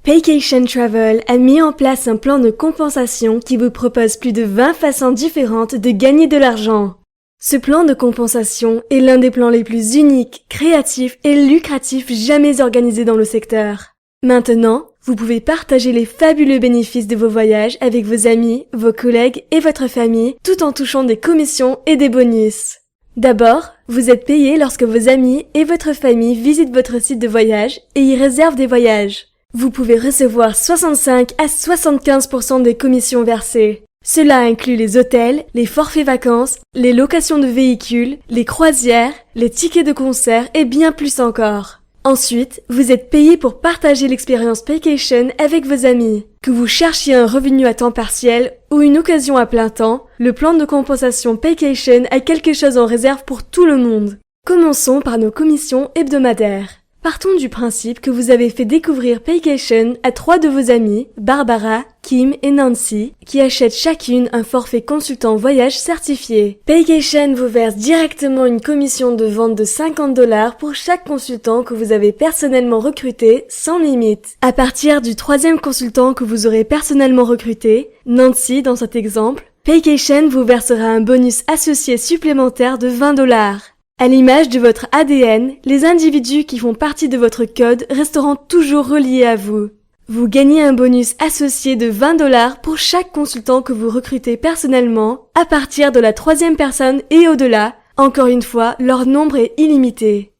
Paycation Travel a mis en place un plan de compensation qui vous propose plus de 20 façons différentes de gagner de l'argent. Ce plan de compensation est l'un des plans les plus uniques, créatifs et lucratifs jamais organisés dans le secteur. Maintenant, vous pouvez partager les fabuleux bénéfices de vos voyages avec vos amis, vos collègues et votre famille tout en touchant des commissions et des bonus. D'abord, vous êtes payé lorsque vos amis et votre famille visitent votre site de voyage et y réservent des voyages. Vous pouvez recevoir 65 à 75% des commissions versées. Cela inclut les hôtels, les forfaits vacances, les locations de véhicules, les croisières, les tickets de concert et bien plus encore. Ensuite, vous êtes payé pour partager l'expérience Paycation avec vos amis. Que vous cherchiez un revenu à temps partiel ou une occasion à plein temps, le plan de compensation Paycation a quelque chose en réserve pour tout le monde. Commençons par nos commissions hebdomadaires. Partons du principe que vous avez fait découvrir Paycation à 3 de vos amis, Barbara, Kim et Nancy, qui achètent chacune un forfait consultant voyage certifié. Paycation vous verse directement une commission de vente de $50 pour chaque consultant que vous avez personnellement recruté, sans limite. À partir du 3e consultant que vous aurez personnellement recruté, Nancy dans cet exemple, Paycation vous versera un bonus associé supplémentaire de $20. À l'image de votre ADN, les individus qui font partie de votre code resteront toujours reliés à vous. Vous gagnez un bonus associé de $20 pour chaque consultant que vous recrutez personnellement à partir de la 3e personne et au-delà. Encore une fois, leur nombre est illimité.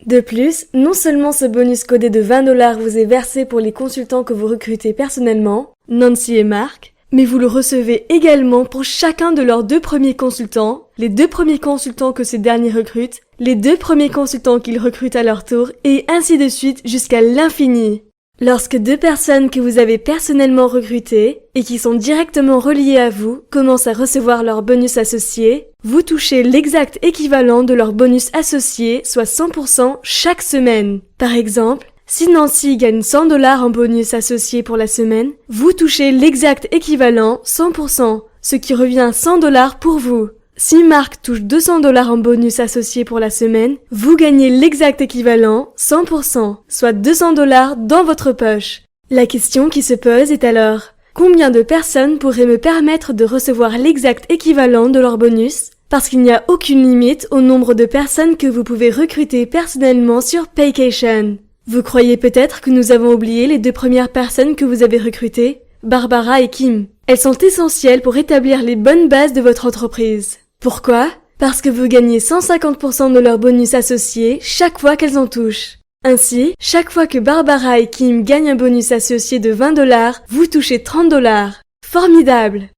De plus, non seulement ce bonus codé de $20 vous est versé pour les consultants que vous recrutez personnellement, Nancy et Mark, mais vous le recevez également pour chacun de leurs 2 premiers consultants, les 2 premiers consultants que ces derniers recrutent, les 2 premiers consultants qu'ils recrutent à leur tour, et ainsi de suite jusqu'à l'infini. Lorsque 2 personnes que vous avez personnellement recrutées et qui sont directement reliées à vous commencent à recevoir leur bonus associé, vous touchez l'exact équivalent de leur bonus associé, soit 100% chaque semaine. Par exemple, si Nancy gagne $100 en bonus associé pour la semaine, vous touchez l'exact équivalent 100%, ce qui revient $100 pour vous. Si Mark touche $200 en bonus associé pour la semaine, vous gagnez l'exact équivalent 100%, soit $200 dans votre poche. La question qui se pose est alors, combien de personnes pourraient me permettre de recevoir l'exact équivalent de leur bonus? Parce qu'il n'y a aucune limite au nombre de personnes que vous pouvez recruter personnellement sur Paycation. Vous croyez peut-être que nous avons oublié les 2 premières personnes que vous avez recrutées, Barbara et Kim. Elles sont essentielles pour établir les bonnes bases de votre entreprise. Pourquoi? Parce que vous gagnez 150% de leur bonus associé chaque fois qu'elles en touchent. Ainsi, chaque fois que Barbara et Kim gagnent un bonus associé de $20, vous touchez $30. Formidable!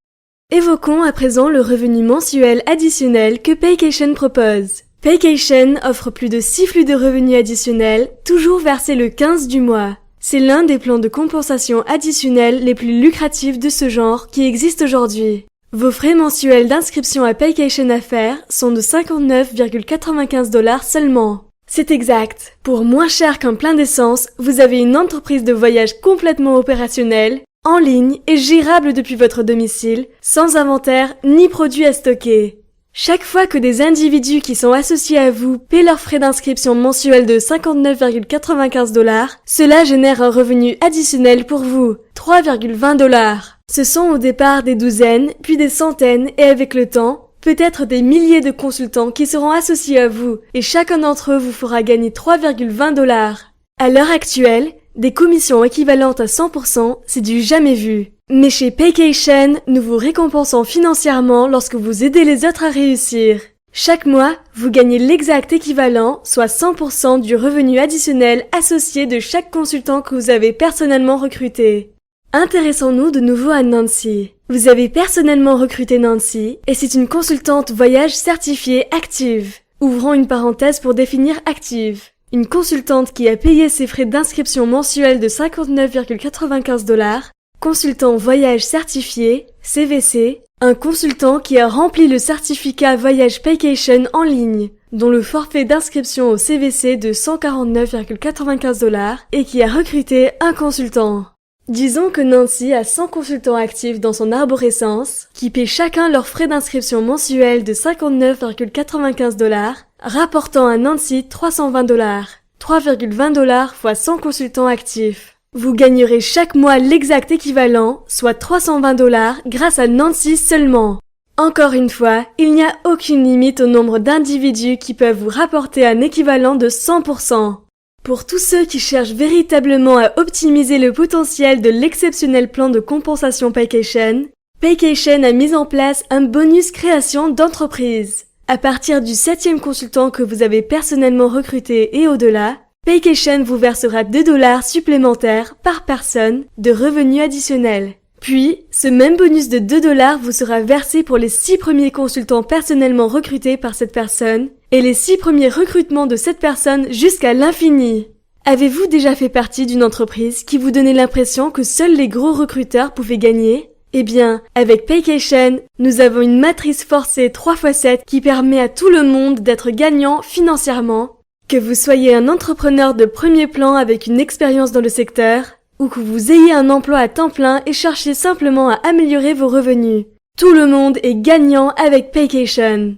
Évoquons à présent le revenu mensuel additionnel que Paycation propose. Paycation offre plus de 6 flux de revenus additionnels, toujours versés le 15 du mois. C'est l'un des plans de compensation additionnels les plus lucratifs de ce genre qui existent aujourd'hui. Vos frais mensuels d'inscription à Paycation à faire sont de $59,95 seulement. C'est exact. Pour moins cher qu'un plein d'essence, vous avez une entreprise de voyage complètement opérationnelle, en ligne et gérable depuis votre domicile, sans inventaire ni produits à stocker. Chaque fois que des individus qui sont associés à vous paient leurs frais d'inscription mensuels de $59,95, cela génère un revenu additionnel pour vous, $3,20. Ce sont au départ des douzaines, puis des centaines et avec le temps, peut-être des milliers de consultants qui seront associés à vous et chacun d'entre eux vous fera gagner $3,20. À l'heure actuelle, des commissions équivalentes à 100%, c'est du jamais vu. Mais chez Paycation, nous vous récompensons financièrement lorsque vous aidez les autres à réussir. Chaque mois, vous gagnez l'exact équivalent, soit 100% du revenu additionnel associé de chaque consultant que vous avez personnellement recruté. Intéressons-nous de nouveau à Nancy. Vous avez personnellement recruté Nancy et c'est une consultante voyage certifiée active. Ouvrons une parenthèse pour définir active. Une consultante qui a payé ses frais d'inscription mensuels de $59,95, consultant voyage certifié, CVC, un consultant qui a rempli le certificat voyage Paycation en ligne, dont le forfait d'inscription au CVC de $149,95 et qui a recruté un consultant. Disons que Nancy a 100 consultants actifs dans son arborescence, qui paient chacun leurs frais d'inscription mensuels de $59,95, rapportant à Nancy $320. $3,20 fois 100 consultants actifs. Vous gagnerez chaque mois l'exact équivalent, soit $320 grâce à Nancy seulement. Encore une fois, il n'y a aucune limite au nombre d'individus qui peuvent vous rapporter un équivalent de 100%. Pour tous ceux qui cherchent véritablement à optimiser le potentiel de l'exceptionnel plan de compensation Paycation, Paycation a mis en place un bonus création d'entreprise. À partir du 7e consultant que vous avez personnellement recruté et au-delà, Paycation vous versera $2 supplémentaires par personne de revenus additionnels. Puis, ce même bonus de $2 vous sera versé pour les 6 premiers consultants personnellement recrutés par cette personne et les 6 premiers recrutements de cette personne jusqu'à l'infini. Avez-vous déjà fait partie d'une entreprise qui vous donnait l'impression que seuls les gros recruteurs pouvaient gagner? Eh bien, avec Paycation, nous avons une matrice forcée 3x7 qui permet à tout le monde d'être gagnant financièrement. Que vous soyez un entrepreneur de premier plan avec une expérience dans le secteur, ou que vous ayez un emploi à temps plein et cherchiez simplement à améliorer vos revenus, tout le monde est gagnant avec Paycation.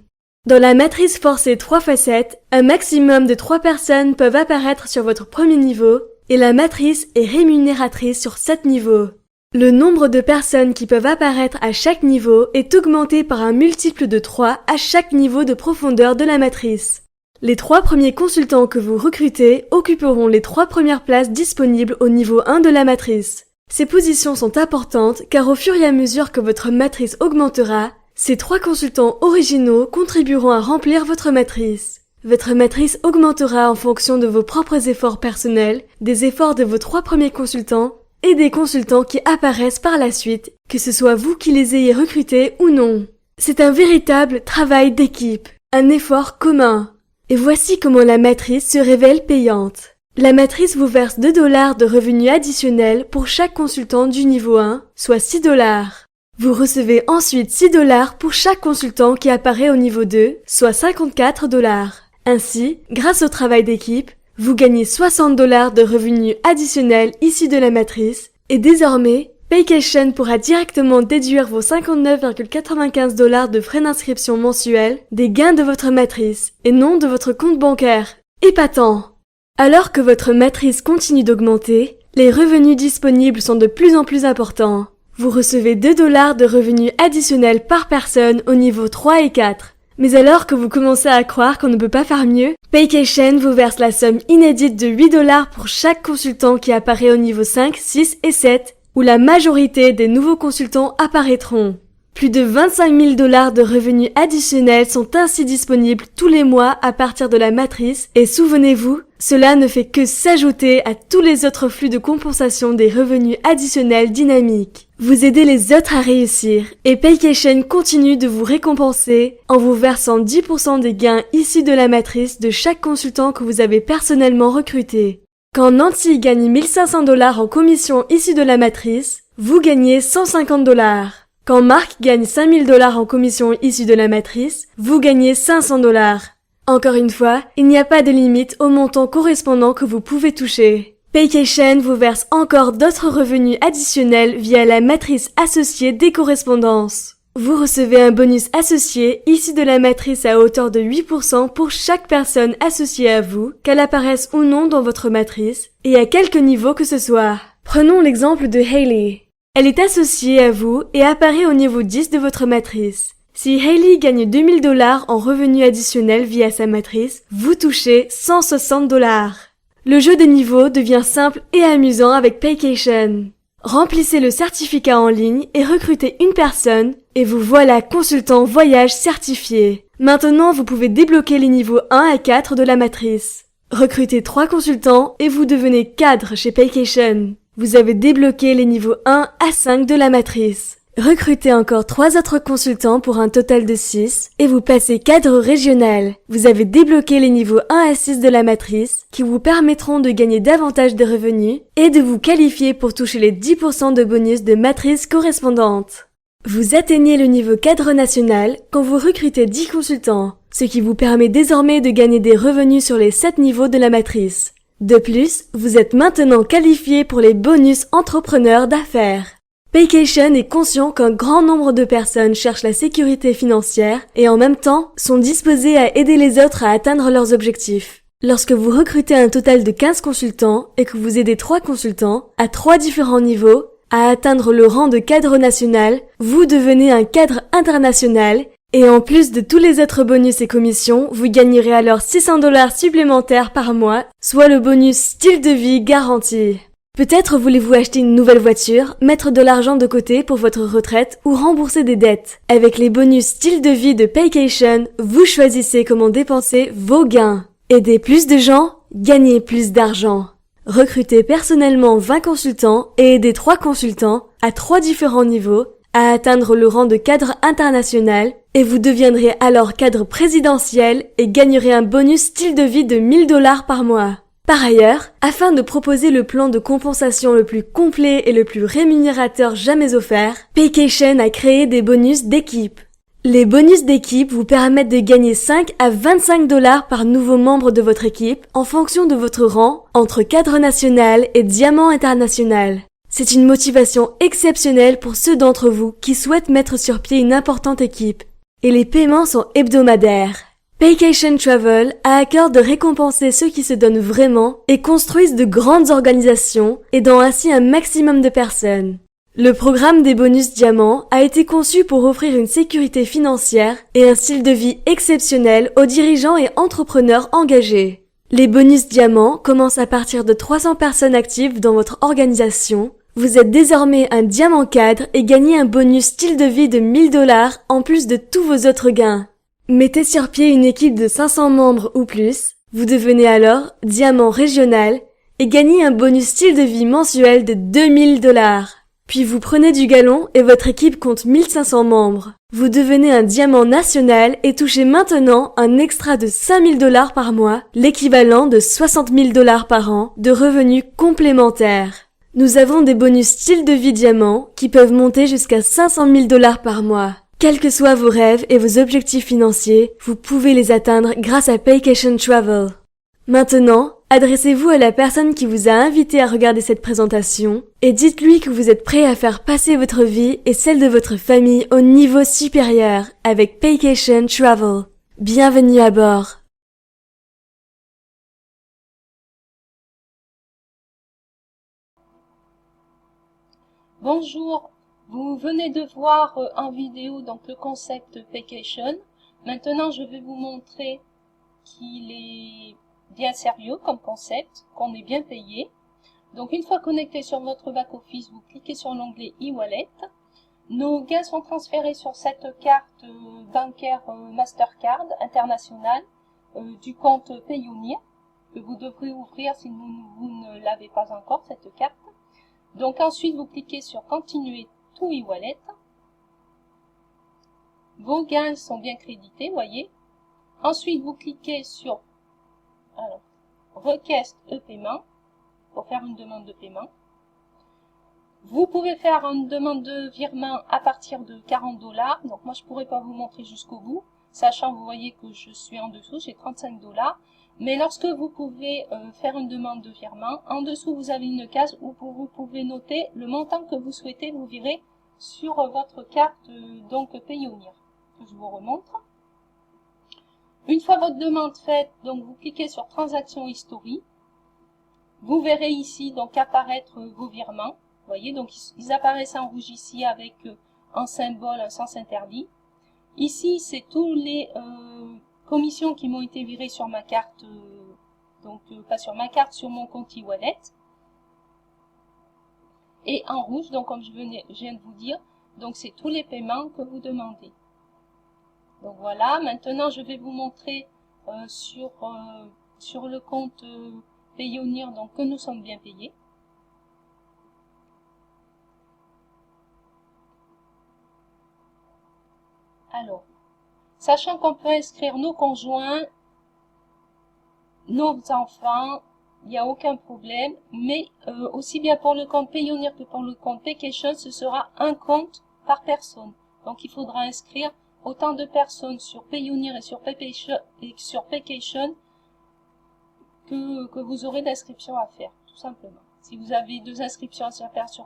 Dans la matrice forcée 3x7, un maximum de 3 personnes peuvent apparaître sur votre premier niveau, et la matrice est rémunératrice sur 7 niveaux. Le nombre de personnes qui peuvent apparaître à chaque niveau est augmenté par un multiple de 3 à chaque niveau de profondeur de la matrice. Les 3 premiers consultants que vous recrutez occuperont les 3 premières places disponibles au niveau 1 de la matrice. Ces positions sont importantes car au fur et à mesure que votre matrice augmentera, ces 3 consultants originaux contribueront à remplir votre matrice. Votre matrice augmentera en fonction de vos propres efforts personnels, des efforts de vos 3 premiers consultants et des consultants qui apparaissent par la suite, que ce soit vous qui les ayez recrutés ou non. C'est un véritable travail d'équipe, un effort commun. Et voici comment la matrice se révèle payante. La matrice vous verse $2 de revenus additionnels pour chaque consultant du niveau 1, soit $6. Vous recevez ensuite $6 pour chaque consultant qui apparaît au niveau 2, soit $54. Ainsi, grâce au travail d'équipe, vous gagnez $60 de revenus additionnels issus de la matrice et désormais, Paycation pourra directement déduire vos $59,95 de frais d'inscription mensuels des gains de votre matrice et non de votre compte bancaire. Épatant! Alors que votre matrice continue d'augmenter, les revenus disponibles sont de plus en plus importants. Vous recevez $2 de revenus additionnels par personne au niveau 3 et 4. Mais alors que vous commencez à croire qu'on ne peut pas faire mieux, Paycation vous verse la somme inédite de $8 pour chaque consultant qui apparaît au niveau 5, 6 et 7, où la majorité des nouveaux consultants apparaîtront. Plus de $25 000 de revenus additionnels sont ainsi disponibles tous les mois à partir de la matrice et souvenez-vous, cela ne fait que s'ajouter à tous les autres flux de compensation des revenus additionnels dynamiques. Vous aidez les autres à réussir et Paycation continue de vous récompenser en vous versant 10% des gains issus de la matrice de chaque consultant que vous avez personnellement recruté. Quand Nancy gagne $1 500 en commission issue de la matrice, vous gagnez $150. Quand Marc gagne $5 000 en commission issue de la matrice, vous gagnez $500. Encore une fois, il n'y a pas de limite au montant correspondant que vous pouvez toucher. Paycation vous verse encore d'autres revenus additionnels via la matrice associée des correspondances. Vous recevez un bonus associé issu de la matrice à hauteur de 8% pour chaque personne associée à vous, qu'elle apparaisse ou non dans votre matrice, et à quelque niveau que ce soit. Prenons l'exemple de Hailey. Elle est associée à vous et apparaît au niveau 10 de votre matrice. Si Hailey gagne $2000 en revenus additionnels via sa matrice, vous touchez $160. Le jeu des niveaux devient simple et amusant avec Paycation. Remplissez le certificat en ligne et recrutez une personne et vous voilà consultant voyage certifié. Maintenant, vous pouvez débloquer les niveaux 1 à 4 de la matrice. Recrutez 3 consultants et vous devenez cadre chez Paycation. Vous avez débloqué les niveaux 1 à 5 de la matrice. Recrutez encore 3 autres consultants pour un total de 6 et vous passez cadre régional. Vous avez débloqué les niveaux 1 à 6 de la matrice qui vous permettront de gagner davantage de revenus et de vous qualifier pour toucher les 10% de bonus de matrice correspondante. Vous atteignez le niveau cadre national quand vous recrutez 10 consultants, ce qui vous permet désormais de gagner des revenus sur les 7 niveaux de la matrice. De plus, vous êtes maintenant qualifié pour les bonus entrepreneurs d'affaires. Paycation est conscient qu'un grand nombre de personnes cherchent la sécurité financière et en même temps sont disposées à aider les autres à atteindre leurs objectifs. Lorsque vous recrutez un total de 15 consultants et que vous aidez 3 consultants à 3 différents niveaux à atteindre le rang de cadre national, vous devenez un cadre international et en plus de tous les autres bonus et commissions, vous gagnerez alors 600 $ supplémentaires par mois, soit le bonus style de vie garanti. Peut-être voulez-vous acheter une nouvelle voiture, mettre de l'argent de côté pour votre retraite ou rembourser des dettes. Avec les bonus style de vie de Paycation, vous choisissez comment dépenser vos gains. Aider plus de gens, gagner plus d'argent. Recrutez personnellement 20 consultants et aidez 3 consultants à 3 différents niveaux à atteindre le rang de cadre international et vous deviendrez alors cadre présidentiel et gagnerez un bonus style de vie de 1000 $ par mois. Par ailleurs, afin de proposer le plan de compensation le plus complet et le plus rémunérateur jamais offert, Paycation a créé des bonus d'équipe. Les bonus d'équipe vous permettent de gagner 5 à 25 $ par nouveau membre de votre équipe en fonction de votre rang entre cadre national et diamant international. C'est une motivation exceptionnelle pour ceux d'entre vous qui souhaitent mettre sur pied une importante équipe. Et les paiements sont hebdomadaires. Paycation Travel a à cœur de récompenser ceux qui se donnent vraiment et construisent de grandes organisations, aidant ainsi un maximum de personnes. Le programme des bonus diamants a été conçu pour offrir une sécurité financière et un style de vie exceptionnel aux dirigeants et entrepreneurs engagés. Les bonus diamants commencent à partir de 300 personnes actives dans votre organisation. Vous êtes désormais un diamant cadre et gagnez un bonus style de vie de 1000 $ en plus de tous vos autres gains. Mettez sur pied une équipe de 500 membres ou plus. Vous devenez alors diamant régional et gagnez un bonus style de vie mensuel de 2000 $. Puis vous prenez du galon et votre équipe compte 1500 membres. Vous devenez un diamant national et touchez maintenant un extra de 5000 $ par mois, l'équivalent de 60 000 $ par an de revenus complémentaires. Nous avons des bonus style de vie diamant qui peuvent monter jusqu'à 500 000 $ par mois. Quels que soient vos rêves et vos objectifs financiers, vous pouvez les atteindre grâce à Paycation Travel. Maintenant, adressez-vous à la personne qui vous a invité à regarder cette présentation et dites-lui que vous êtes prêt à faire passer votre vie et celle de votre famille au niveau supérieur avec Paycation Travel. Bienvenue à bord. Bonjour, vous venez de voir en vidéo donc le concept Paycation. Maintenant, je vais vous montrer qu'il est bien sérieux comme concept, qu'on est bien payé. Donc, une fois connecté sur votre back-office, vous cliquez sur l'onglet e-wallet. Nos gains sont transférés sur cette carte bancaire Mastercard internationale du compte Payoneer que vous devrez ouvrir si vous ne l'avez pas encore, cette carte. Donc ensuite, vous cliquez sur Continuer to e-wallet. Vos gains sont bien crédités, voyez. Ensuite, vous cliquez sur Request e-paiement pour faire une demande de paiement. Vous pouvez faire une demande de virement à partir de 40 $. Donc moi, je ne pourrais pas vous montrer jusqu'au bout, sachant, vous voyez que je suis en dessous, j'ai 35 $. Mais lorsque vous pouvez faire une demande de virement, en dessous vous avez une case où vous pouvez noter le montant que vous souhaitez vous virer sur votre carte donc Payoneer, que je vous remontre. Une fois votre demande faite, donc vous cliquez sur Transaction History. Vous verrez ici donc apparaître vos virements. Vous voyez, donc ils apparaissent en rouge ici avec un symbole, un sens interdit. Ici, c'est tous les commissions qui m'ont été virées sur ma carte, pas sur ma carte, sur mon compte e-wallet. Et en rouge, donc comme je viens de vous dire, donc c'est tous les paiements que vous demandez. Donc voilà, maintenant je vais vous montrer sur le compte Payoneer donc que nous sommes bien payés. Alors, sachant qu'on peut inscrire nos conjoints, nos enfants, il n'y a aucun problème, mais aussi bien pour le compte Payoneer que pour le compte Paycation, ce sera un compte par personne. Donc il faudra inscrire autant de personnes sur Payoneer et sur Paycation que vous aurez d'inscriptions à faire, tout simplement. Si vous avez 2 inscriptions à faire sur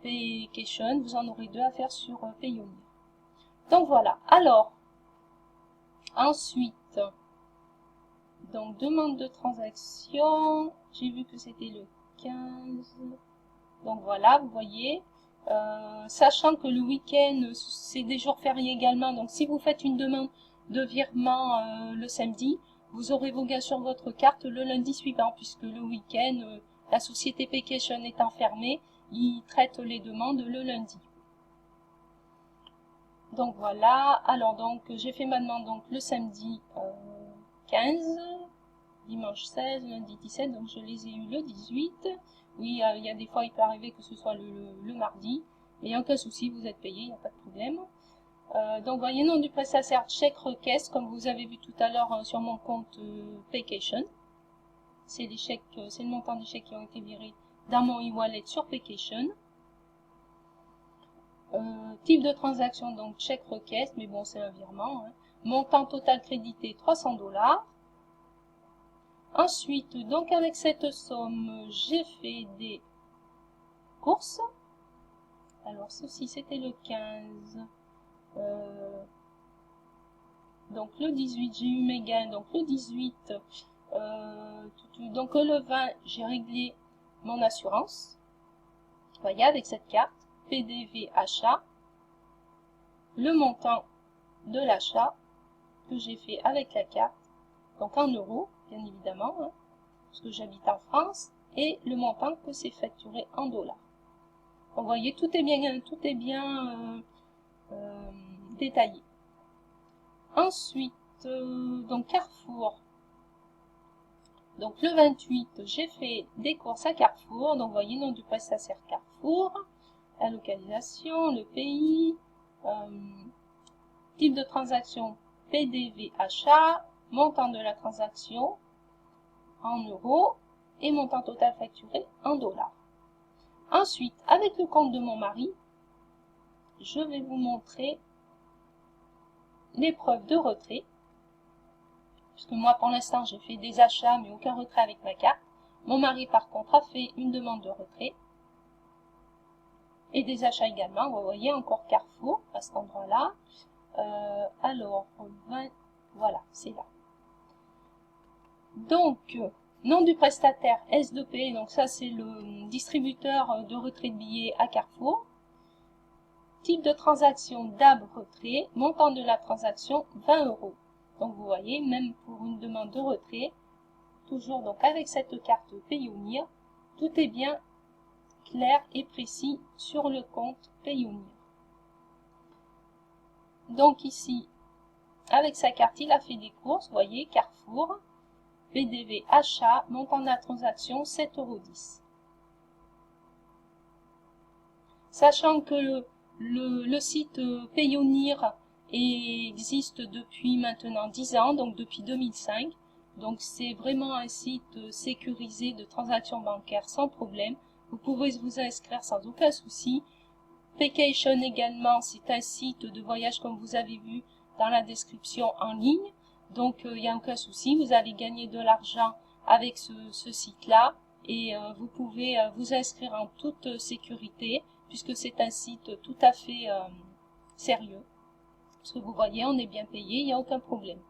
Paycation, vous en aurez 2 à faire sur Payoneer. Donc voilà. Alors, ensuite, Donc, demande de transaction. J'ai vu que c'était le 15. Donc voilà, vous voyez. Sachant que le week-end, c'est des jours fériés également. Donc, si vous faites une demande de virement le samedi, vous aurez vos gains sur votre carte le lundi suivant, puisque le week-end, la société Paycation étant fermée, ils traitent les demandes le lundi. Donc voilà, alors donc j'ai fait ma demande donc le samedi 15, dimanche 16, lundi 17, donc je les ai eu le 18. Oui, il y a des fois, il peut arriver que ce soit le mardi, mais il n'y a aucun souci, vous êtes payé, il n'y a pas de problème. Donc voyez, nom du prestataire, chèque request, comme vous avez vu tout à l'heure sur mon compte Paycation. C'est les chèques, c'est le montant des chèques qui ont été virés dans mon e-wallet sur Paycation. Type de transaction, donc chèque request, mais bon, c'est un virement. Hein. Montant total crédité, 300 $. Ensuite, donc avec cette somme, j'ai fait des courses. Alors, ceci, c'était le 15. Donc, le 18, j'ai eu mes gains. Donc, le 18, donc le 20, j'ai réglé mon assurance. Vous voyez, avec cette carte, PDV achat, le montant de l'achat que j'ai fait avec la carte, donc en euros, bien évidemment, hein, parce que j'habite en France, et le montant que c'est facturé en dollars. Donc, vous voyez, tout est bien détaillé. Ensuite, donc Carrefour. Donc le 28, j'ai fait des courses à Carrefour. Donc, vous voyez, nom du prestataire Carrefour, la localisation, le pays, type de transaction PDV achat, montant de la transaction en euros et montant total facturé en dollars. Ensuite, avec le compte de mon mari, je vais vous montrer les preuves de retrait. Puisque moi, pour l'instant, j'ai fait des achats, mais aucun retrait avec ma carte. Mon mari, par contre, a fait une demande de retrait. Et des achats également. Vous voyez, encore Carrefour, à cet endroit-là. Alors, 20, voilà, c'est là. Donc, nom du prestataire S2P, donc ça c'est le distributeur de retrait de billets à Carrefour. Type de transaction DAB retrait, montant de la transaction 20 €. Donc vous voyez, même pour une demande de retrait, toujours donc avec cette carte Payoneer, tout est bien clair et précis sur le compte Payoneer. Donc ici, avec sa carte, il a fait des courses, vous voyez, Carrefour, PDV achat, montant de la transaction 7,10 €. Sachant que le site Payoneer existe depuis maintenant 10 ans, donc depuis 2005. Donc c'est vraiment un site sécurisé de transactions bancaires sans problème. Vous pouvez vous inscrire sans aucun souci. Paycation également, c'est un site de voyage comme vous avez vu dans la description en ligne. Donc il n'y a aucun souci, vous allez gagner de l'argent avec ce site-là. Et vous pouvez vous inscrire en toute sécurité, puisque c'est un site tout à fait sérieux. Parce que vous voyez, on est bien payé, il n'y a aucun problème.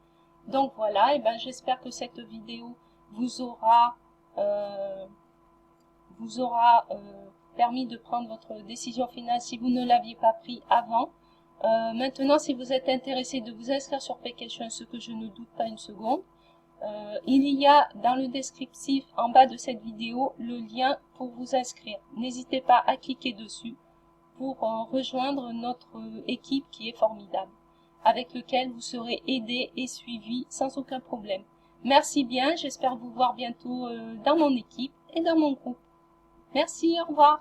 Donc voilà, et ben j'espère que cette vidéo vous aura permis de prendre votre décision finale si vous ne l'aviez pas pris avant. Maintenant, si vous êtes intéressé de vous inscrire sur Paycation, ce que je ne doute pas une seconde, il y a dans le descriptif en bas de cette vidéo le lien pour vous inscrire. N'hésitez pas à cliquer dessus pour rejoindre notre équipe qui est formidable, avec lequel vous serez aidé et suivi sans aucun problème. Merci bien, j'espère vous voir bientôt dans mon équipe et dans mon groupe. Merci, au revoir.